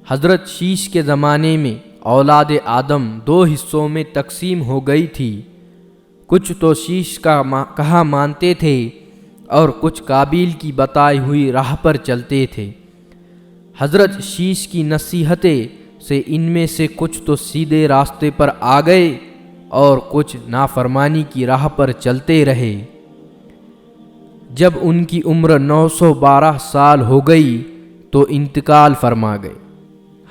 حضرت شیش کے زمانے میں اولاد آدم دو حصوں میں تقسیم ہو گئی تھی۔ کچھ تو شیش کا کہا مانتے تھے اور کچھ قابیل کی بتائی ہوئی راہ پر چلتے تھے۔ حضرت شیش کی نصیحتیں سے ان میں سے کچھ تو سیدھے راستے پر آ گئے اور کچھ نافرمانی کی راہ پر چلتے رہے۔ جب ان کی عمر 912 سال ہو گئی تو انتقال فرما گئے۔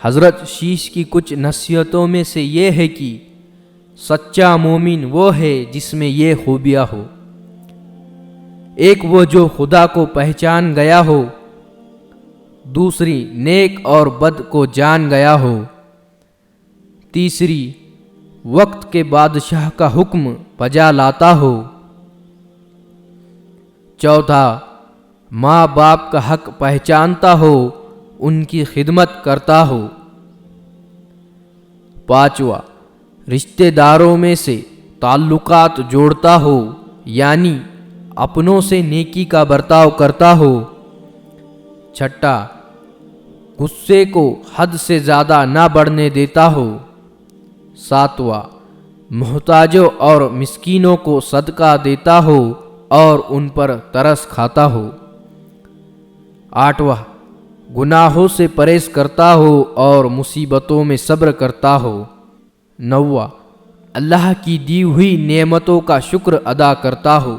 حضرت شیش کی کچھ نصیحتوں میں سے یہ ہے کہ سچا مومن وہ ہے جس میں یہ خوبیاں ہو: ایک وہ جو خدا کو پہچان گیا ہو، دوسری نیک اور بد کو جان گیا ہو، تیسری وقت کے بادشاہ کا حکم بجا لاتا ہو، چوتھا ماں باپ کا حق پہچانتا ہو، ان کی خدمت کرتا ہو، پانچواں رشتہ داروں میں سے تعلقات جوڑتا ہو یعنی اپنوں سے نیکی کا برتاؤ کرتا ہو، چھٹا غصے کو حد سے زیادہ نہ بڑھنے دیتا ہو، ساتواں محتاجوں اور مسکینوں کو صدقہ دیتا ہو اور ان پر ترس کھاتا ہو، آٹھواں گناہوں سے پرہیز کرتا ہو اور مصیبتوں میں صبر کرتا ہو، نواں اللہ کی دی ہوئی نعمتوں کا شکر ادا کرتا ہو۔